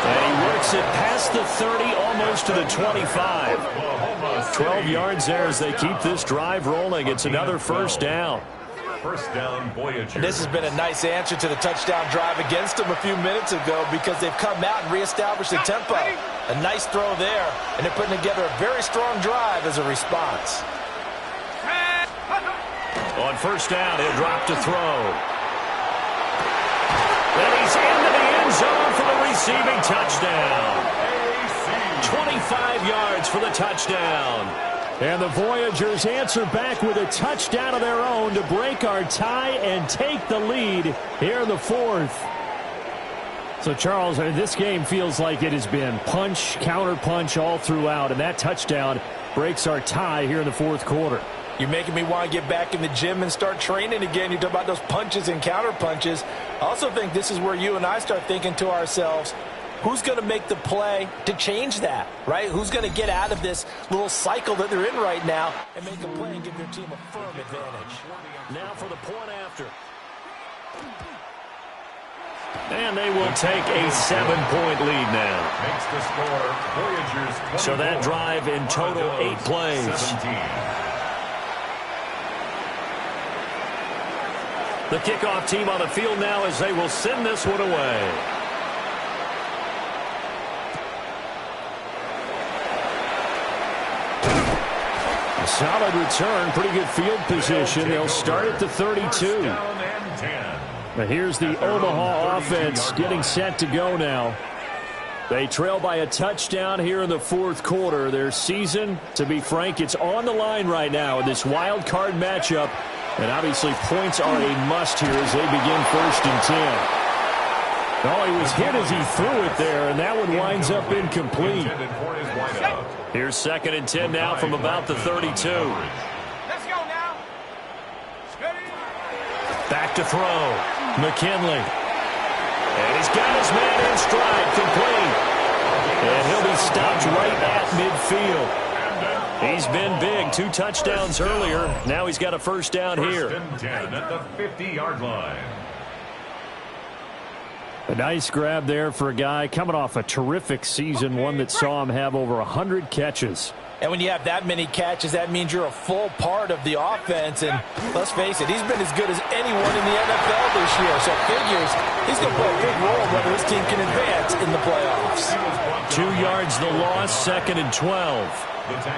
And he works it past the 30, almost to the 25. 12 yards there as they keep this drive rolling. It's another 1st down. First down, Voyager. And this has been a nice answer to the touchdown drive against them a few minutes ago because they've come out and reestablished the tempo. A nice throw there, and they're putting together a very strong drive as a response. On 1st down, he'll drop to throw. And he's into the end zone for the receiving touchdown. 25 yards for the touchdown. And the Voyagers answer back with a touchdown of their own to break our tie and take the lead here in the 4th. So, Charles, this game feels like it has been punch, counter-punch all throughout, and that touchdown breaks our tie here in the 4th quarter. You're making me want to get back in the gym and start training again. You talk about those punches and counter-punches. I also think this is where you and I start thinking to ourselves, who's going to make the play to change that, right? Who's going to get out of this little cycle that they're in right now and make a play and give their team a firm advantage? Now for the point after. And they will take a 7-point lead now. Makes the score Voyagers 24. So that drive in total 8 plays. 17. The kickoff team on the field now as they will send this one away. Solid return, pretty good field position. They'll start at the 32. But here's the Omaha offense getting set to go now. They trail by a touchdown here in the fourth quarter. Their season, to be frank, it's on the line right now in this wild card matchup. And obviously points are a must here as they begin 1st and 10. Oh, he was hit as he threw it there, and that one winds up incomplete. Here's 2nd and 10 now from about the 32. Let's go now. Back to throw. McKinley. And he's got his man in stride, complete. And he'll be stopped right at midfield. He's been big. 2 touchdowns earlier. Now he's got a first down here. 1st and 10 at the 50-yard line. A nice grab there for a guy coming off a terrific season, one that saw him have over 100 catches. And when you have that many catches, that means you're a full part of the offense. And let's face it, he's been as good as anyone in the NFL this year. So figures he's going to play a big role whether his team can advance in the playoffs. 2 yards the loss, 2nd and 12.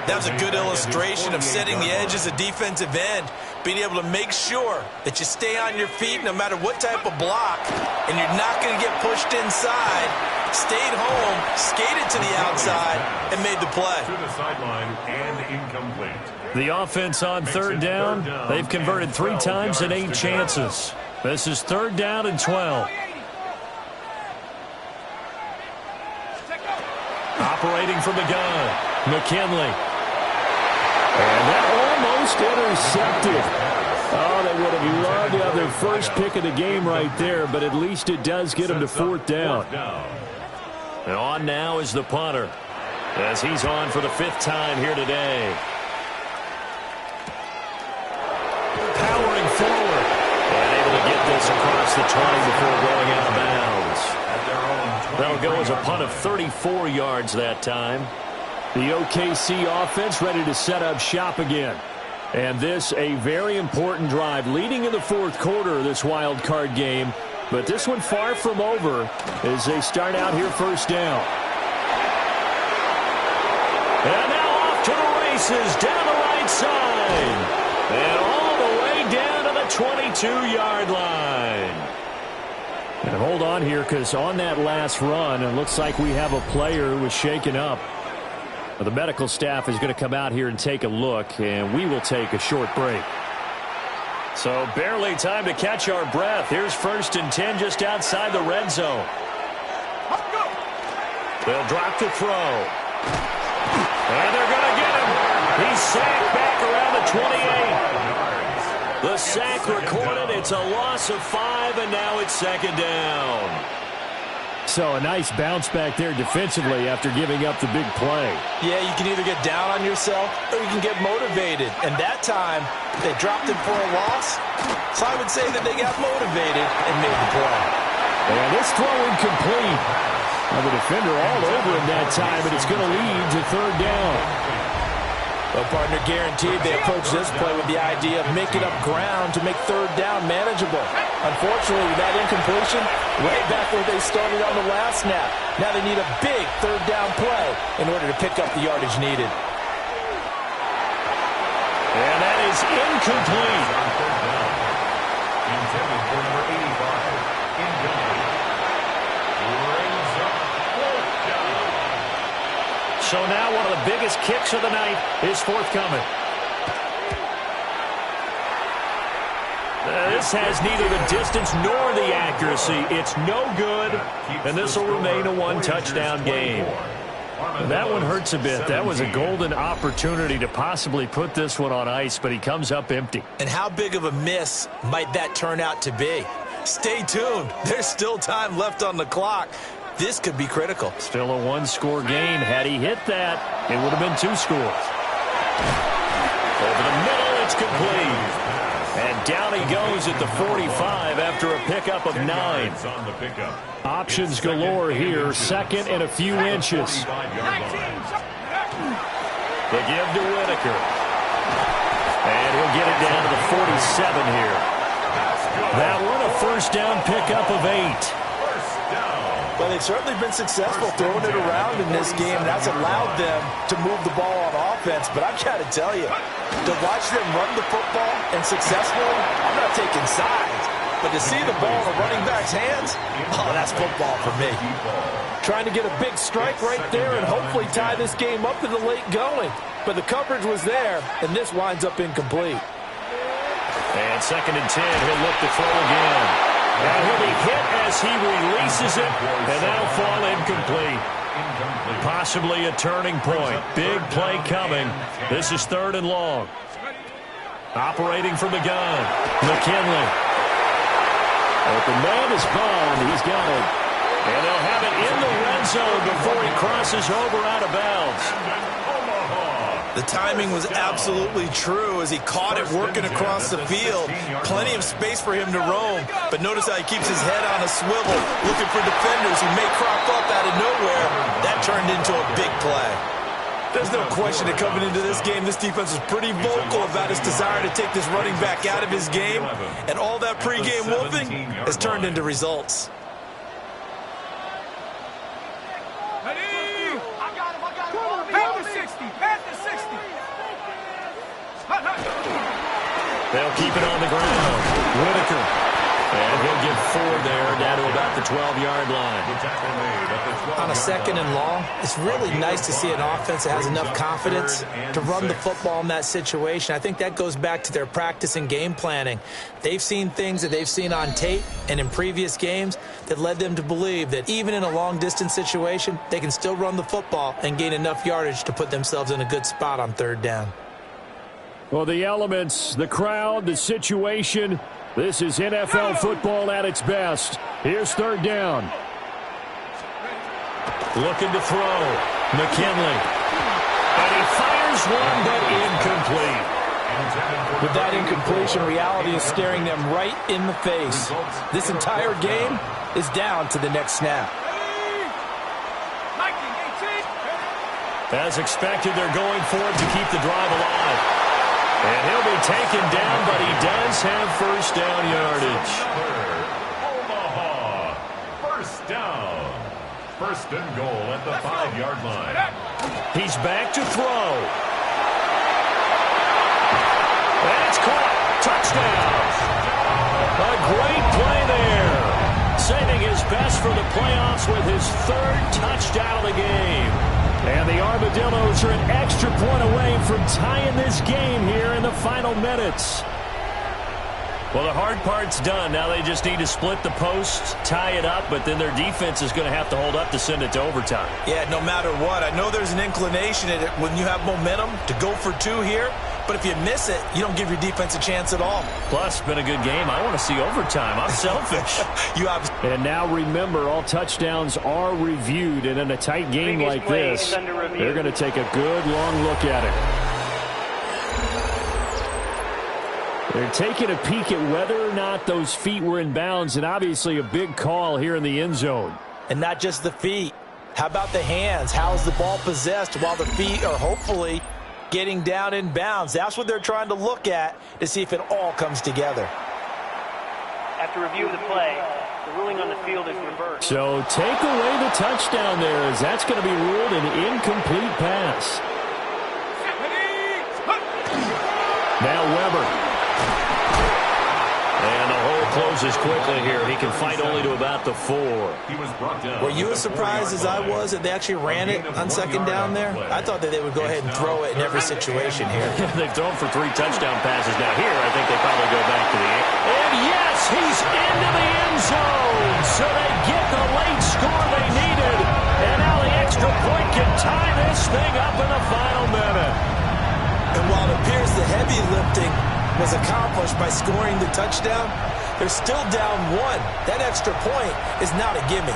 That was a good illustration of setting the edge as a defensive end, being able to make sure that you stay on your feet no matter what type of block, and you're not going to get pushed inside. Stayed home, skated to the outside, and made the play. To the sideline and incomplete. The offense on 3rd down, they've converted 3 times in 8 chances. This is 3rd down and 12. Operating from the gun, McKinley. And that almost intercepted. Oh, they would have loved to have their first pick of the game right there, but at least it does get them to 4th down. And on now is the punter, as he's on for the 5th time here today. Powering forward. And able to get this across the 20 before going out of bounds. That'll go as a punt of 34 yards that time. The OKC offense ready to set up shop again. And this a very important drive leading in the 4th quarter of this wild card game. But this one far from over as they start out here 1st down. And now off to the races down the right side. And all the way down to the 22-yard line. And hold on here, because on that last run, it looks like we have a player who was shaken up. The medical staff is going to come out here and take a look, and we will take a short break. So barely time to catch our breath. Here's 1st and 10 just outside the red zone. They'll drop to throw. And they're going to get him. He's sacked back around the 28. The sack recorded. It's a loss of 5, and now it's 2nd down. So a nice bounce back there defensively after giving up the big play. Yeah, you can either get down on yourself or you can get motivated. And that time, they dropped him for a loss. So I would say that they got motivated and made the play. And this throw incomplete. Now the defender all over him that time, but it's going to lead to 3rd down. Well, partner, guaranteed they approach this play with the idea of making up ground to make 3rd down manageable. Unfortunately, with that incompletion, right back where they started on the last snap. Now they need a big 3rd down play in order to pick up the yardage needed. And that is incomplete. Intended for number 85. Incomplete. Brings up 4th down. So now one of the biggest kicks of the night is forthcoming. This has neither the distance nor the accuracy. It's no good, and this will remain a 1-touchdown game. That one hurts a bit. That was a golden opportunity to possibly put this one on ice, but he comes up empty. And how big of a miss might that turn out to be? Stay tuned. There's still time left on the clock. This could be critical. Still a 1-score game. Had he hit that, it would have been 2 scores. Over the middle, it's complete. And down he goes at the 45 after a pickup of 9. Options galore here. 2nd and a few inches. The give to Whitaker. And he'll get it down to the 47 here. That one a 1st down pickup of 8. Well, they've certainly been successful throwing it around in this game. That's allowed them to move the ball on offense, but I've got to tell you, to watch them run the football and successfully, I'm not taking sides, but to see the ball in a running back's hands, oh, that's football for me. Trying to get a big strike right there and hopefully tie this game up in the late going. But the coverage was there, and this winds up incomplete. And 2nd and 10, he'll look to throw again. Now he'll be hit as he releases it, and that'll fall incomplete. Possibly a turning point. Big play coming. This is 3rd and long. Operating from the gun, McKinley. Open man is Bond. He's got it. And they'll have it in the red zone before he crosses over out of bounds. The timing was absolutely true as he caught it working across the field. Plenty of space for him to roam. But notice how he keeps his head on a swivel, looking for defenders who may crop up out of nowhere. That turned into a big play. There's no question that coming into this game, this defense was pretty vocal about its desire to take this running back out of his game. And all that pregame wolfing has turned into results. They'll keep it on the ground. Whitaker. And he'll get 4 there, down to about the 12-yard line. On a 2nd and long, it's really nice to see an offense that has enough confidence to run the football in that situation. I think that goes back to their practice and game planning. They've seen things that they've seen on tape and in previous games that led them to believe that even in a long-distance situation, they can still run the football and gain enough yardage to put themselves in a good spot on 3rd down. Well, the elements, the crowd, the situation, this is NFL football at its best. Here's 3rd down. Looking to throw. McKinley. And he fires one, but incomplete. With that incompletion, reality is staring them right in the face. This entire game is down to the next snap. As expected, they're going for it to keep the drive alive. And he'll be taken down, but he does have 1st down yardage. Omaha, 1st down. 1st and goal at the 5-yard line. He's back to throw. And it's caught. Touchdown. A great play there. Saving his best for the playoffs with his 3rd touchdown of the game. And the Armadillos are an extra point away from tying this game here in the final minutes. Well, the hard part's done. Now they just need to split the posts, tie it up, but then their defense is going to have to hold up to send it to overtime. Yeah, no matter what. I know there's an inclination in it when you have momentum to go for 2 here, but if you miss it, you don't give your defense a chance at all. Plus, it's been a good game. I want to see overtime. I'm selfish. And now remember, all touchdowns are reviewed, and in a tight game like this, they're going to take a good long look at it. They're taking a peek at whether or not those feet were in bounds, and obviously a big call here in the end zone. And not just the feet. How about the hands? How is the ball possessed while the feet are hopefully getting down in bounds? That's what they're trying to look at to see if it all comes together. After review of the play, the ruling on the field is reversed. So take away the touchdown there, as that's going to be ruled an incomplete pass. Now Weber. And the hole closes quickly here. He can fight only to about the 4. Were you as surprised as I was that they actually ran it on 2nd down there? I thought that they would go ahead and throw it in every situation here. They've thrown for 3 touchdown passes. Now here, I think they probably go back to the end. And yes, he's into the end zone. So they get the late score they needed. And now the extra point can tie this thing up in the final minute. And while it appears the heavy lifting was accomplished by scoring the touchdown, they're still down 1. That extra point is not a gimme.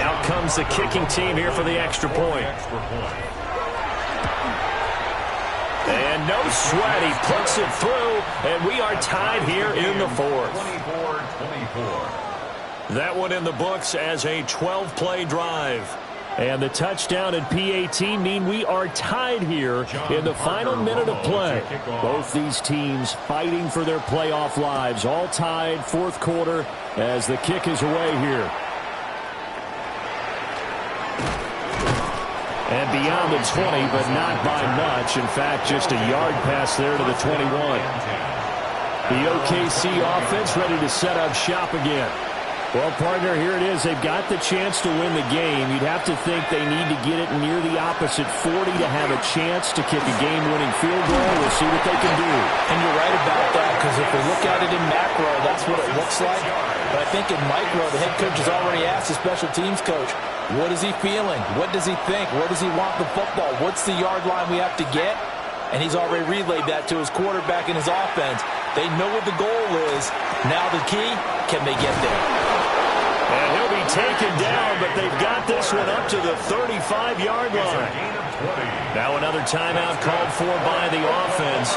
Out comes the kicking team here for the extra point. And no sweat, he puts it through, and we are tied here in the 4th. 24-24. That one in the books as a 12-play drive. And the touchdown and PAT mean we are tied here in the final minute of play. Both these teams fighting for their playoff lives. All tied, fourth quarter, as the kick is away here. And beyond the 20, but not by much. In fact, just a yard pass there to the 21. The OKC offense ready to set up shop again. Well, partner, here it is. They've got the chance to win the game. You'd have to think they need to get it near the opposite 40 to have a chance to kick a game-winning field goal. We'll see what they can do. And you're right about that, because if we look at it in macro, that's what it looks like. But I think in micro, the head coach has already asked the special teams coach, what is he feeling? What does he think? Where does he want the football? What's the yard line we have to get? And he's already relayed that to his quarterback and his offense. They know what the goal is. Now the key, can they get there? And he'll be taken down, but they've got this one up to the 35-yard line. Now another timeout called for by the offense,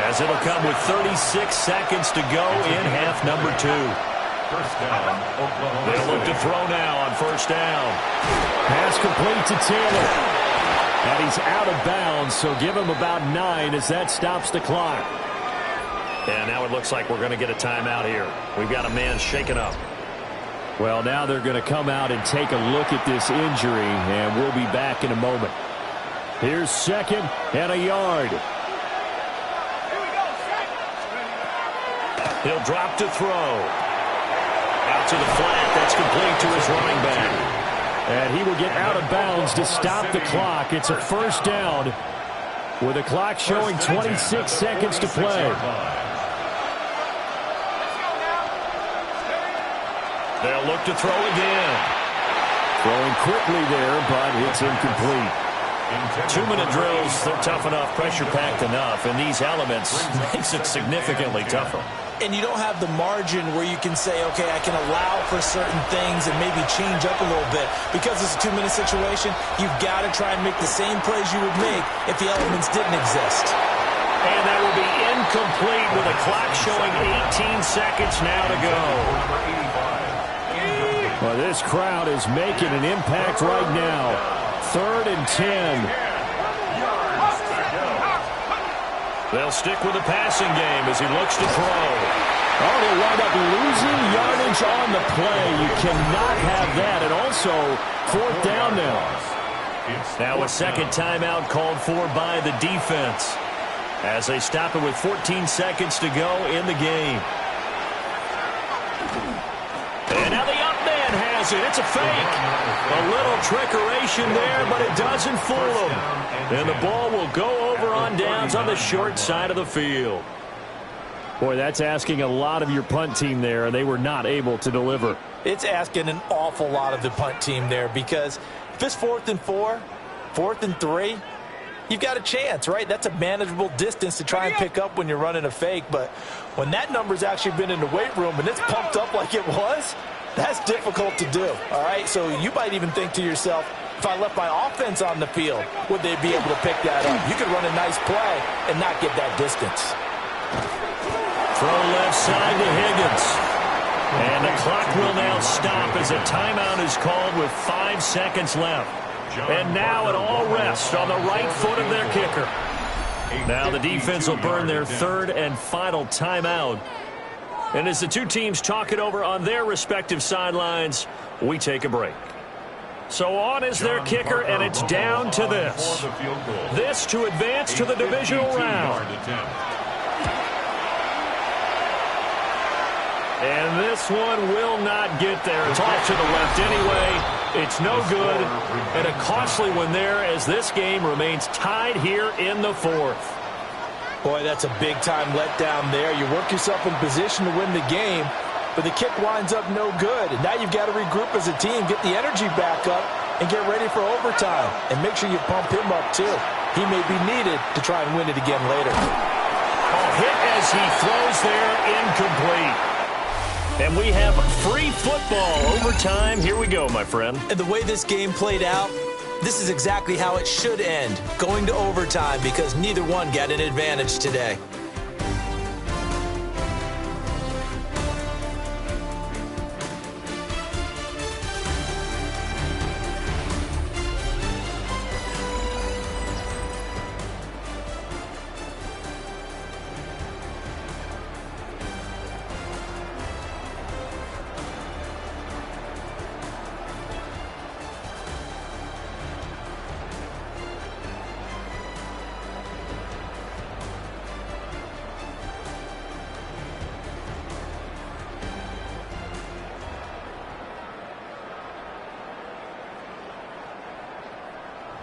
as it'll come with 36 seconds to go in half number 2. First down, Oklahoma. They'll look to throw now on first down. Pass complete to Taylor. And he's out of bounds, so give him about 9 as that stops the clock. And now it looks like we're going to get a timeout here. We've got a man shaken up. Well, now they're going to come out and take a look at this injury, and we'll be back in a moment. Here's second and a yard. He'll drop to throw. Out to the flat. That's complete to his running back. And he will get out of bounds to stop the clock. It's a first down with the clock showing 26 seconds to play. They'll look to throw again. Throwing quickly there, but it's incomplete. 2-minute drills, they're tough enough, pressure-packed enough, and these elements makes it significantly tougher. And you don't have the margin where you can say, okay, I can allow for certain things and maybe change up a little bit. Because it's a 2-minute situation, you've got to try and make the same plays you would make if the elements didn't exist. And that will be incomplete with a clock showing 18 seconds now to go. Well, this crowd is making an impact right now. 3rd and 10. They'll stick with the passing game as he looks to throw. Oh, they wind up losing yardage on the play. You cannot have that. And also, 4th down now. Now a second timeout called for by the defense, as they stop it with 14 seconds to go in the game. And now the up man has it. It's a fake. A little trickeration there, but it doesn't fool him. And the ball will go over on downs on the short side of the field. Boy, that's asking a lot of your punt team there, and they were not able to deliver. It's asking an awful lot of the punt team there, because if it's 4th and 4, 4th and 3, you've got a chance, right? That's a manageable distance to try and pick up when you're running a fake. But when that number's actually been in the weight room and it's pumped up like it was, that's difficult to do, all right? So you might even think to yourself, if I left my offense on the field, would they be able to pick that up? You could run a nice play and not get that distance. Throw left side to Higgins. And the clock will now stop as a timeout is called with 5 seconds left. And now it all rests on the right foot of their kicker. Now the defense will burn their 3rd and final timeout. And as the two teams talk it over on their respective sidelines, we take a break. So on is their kicker, and it's down to this. This to advance to the divisional round. And this one will not get there. It's off to the left anyway. It's no good. And a costly one there as this game remains tied here in the 4th. Boy, that's a big-time letdown there. You work yourself in position to win the game, but the kick winds up no good. And now you've got to regroup as a team, get the energy back up, and get ready for overtime. And make sure you pump him up, too. He may be needed to try and win it again later. Hit as he throws there, incomplete. And we have free football overtime. Here we go, my friend. And the way this game played out, this is exactly how it should end, going to overtime, because neither one got an advantage today.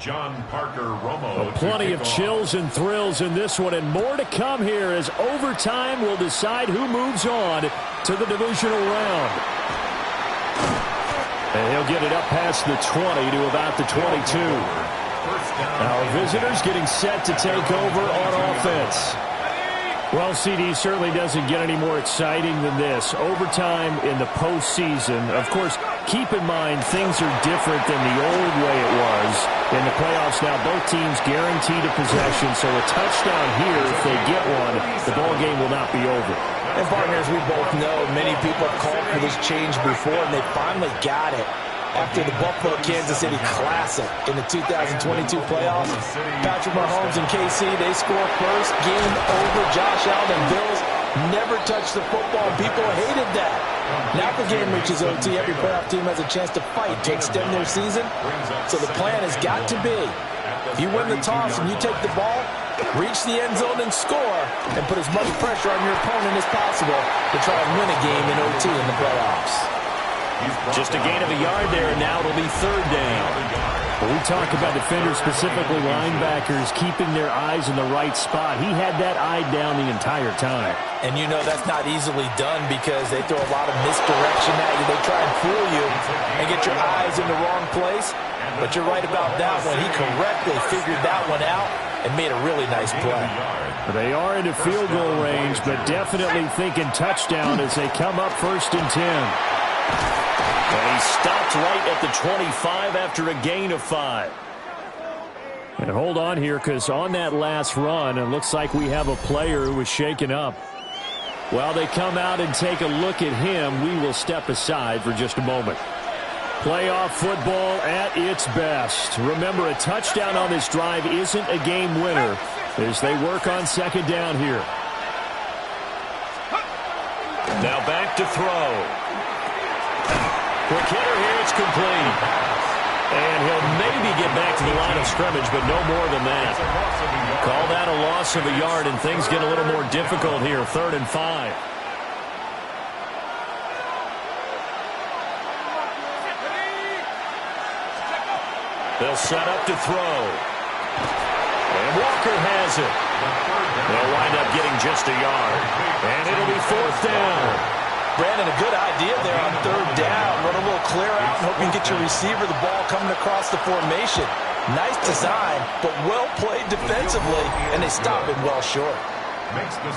John Parker Romo. Plenty of chills and thrills in this one, and more to come here as overtime will decide who moves on to the divisional round. And he'll get it up past the 20 to about the 22. Our visitors getting set to take over on offense. Well, CD certainly doesn't get any more exciting than this. Overtime in the postseason. Of course, keep in mind things are different than the old way it was. In the playoffs now, both teams guaranteed a possession, so a touchdown here, if they get one, the ball game will not be over. And partners, we both know many people have called for this change before, and they finally got it. After the Buffalo-Kansas City Classic in the 2022 playoffs, Patrick Mahomes and KC, they score first. Game over. Josh Allen and Bills never touched the football. People hated that. Now the game reaches OT. Every playoff team has a chance to fight to extend their season. So the plan has got to be, if you win the toss and you take the ball, reach the end zone and score, and put as much pressure on your opponent as possible to try and win a game in OT in the playoffs. Just a gain of a yard there, and now it'll be third down. When we talk about defenders, specifically linebackers, keeping their eyes in the right spot, he had that eye down the entire time. And you know that's not easily done because they throw a lot of misdirection at you. They try and fool you and get your eyes in the wrong place. But you're right about that one. He correctly figured that one out and made a really nice play. They are into field goal range, but definitely thinking touchdown as they come up 1st and 10. And he stopped right at the 25 after a gain of 5. And hold on here, because on that last run, it looks like we have a player who was shaken up. While they come out and take a look at him, we will step aside for just a moment. Playoff football at its best. Remember, a touchdown on this drive isn't a game winner as they work on 2nd down here. Now back to throw. Quick hitter here, it's complete. And he'll maybe get back to the line of scrimmage, but no more than that. Call that a loss of a yard, and things get a little more difficult here. 3rd and 5. They'll set up to throw. And Walker has it. They'll wind up getting just a yard. And it'll be 4th down. Brandon, a good idea there on 3rd down. Run a little clear out and hope you can get your receiver the ball coming across the formation. Nice design, but well played defensively, and they stop it well short.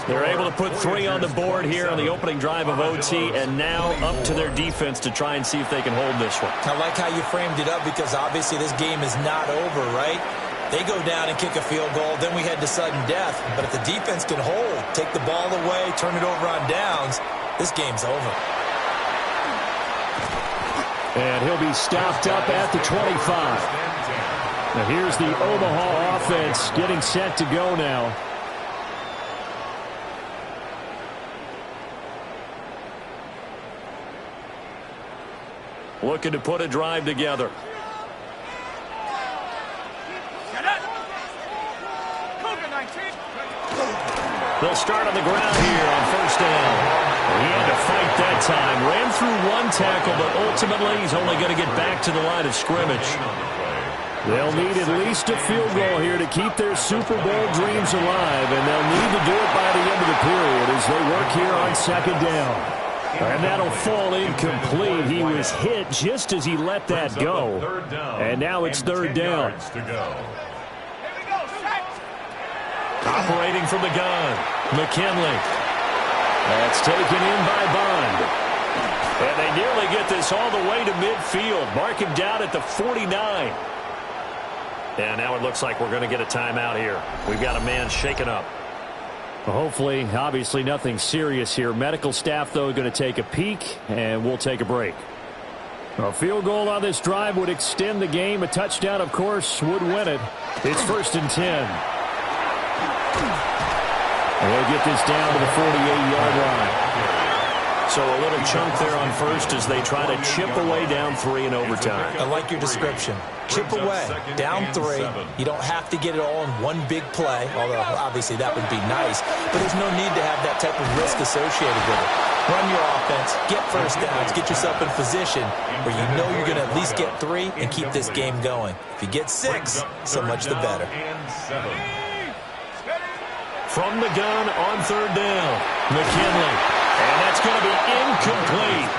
They're able to put 3 on the board here on the opening drive of OT, and now up to their defense to try and see if they can hold this one. I like how you framed it up because obviously this game is not over, right? They go down and kick a field goal, then we head to sudden death. But if the defense can hold, take the ball away, turn it over on downs, this game's over. And he'll be stopped up at the 25. Now here's the Omaha offense getting set to go now. Looking to put a drive together. They'll start on the ground here on 1st down. He had to fight that time. Ran through 1 tackle, but ultimately he's only going to get back to the line of scrimmage. They'll need at least a field goal here to keep their Super Bowl dreams alive, and they'll need to do it by the end of the period as they work here on 2nd down. And that'll fall incomplete. He was hit just as he let that go. And now it's 3rd down. Operating from the gun, McKinley. That's taken in by Bond. And they nearly get this all the way to midfield. Mark him down at the 49. And now it looks like we're going to get a timeout here. We've got a man shaken up. Well, hopefully, obviously nothing serious here. Medical staff, though, going to take a peek, and we'll take a break. A field goal on this drive would extend the game. A touchdown, of course, would win it. It's 1st and 10. They'll get this down to the 48-yard line. So a little chunk there on 1st as they try to chip away down 3 in overtime. I like your description. Chip away, down 3. You don't have to get it all in one big play, although obviously that would be nice. But there's no need to have that type of risk associated with it. Run your offense, get first downs, get yourself in position where you know you're going to at least get 3 and keep this game going. If you get 6, so much the better. From the gun on 3rd down, McKinley. And that's going to be incomplete.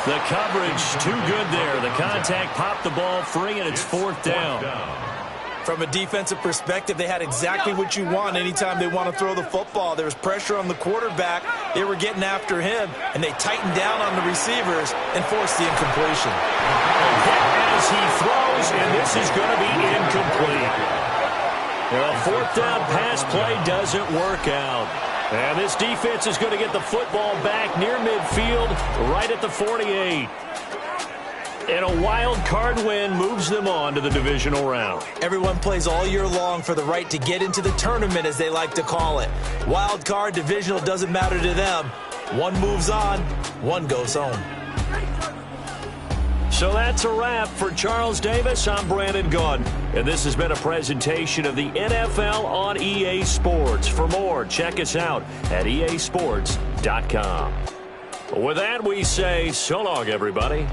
The coverage too good there. The contact popped the ball free, and it's 4th down. From a defensive perspective, they had exactly what you want anytime they want to throw the football. There was pressure on the quarterback. They were getting after him, and they tightened down on the receivers and forced the incompletion. As he throws, and this is going to be incomplete. The 4th down pass play doesn't work out. And this defense is going to get the football back near midfield, right at the 48. And a wild card win moves them on to the divisional round. Everyone plays all year long for the right to get into the tournament, as they like to call it. Wild card, divisional, doesn't matter to them. One moves on, one goes home. So that's a wrap for Charles Davis. I'm Brandon Gaudin, and this has been a presentation of the NFL on EA Sports. For more, check us out at easports.com. With that, we say so long, everybody.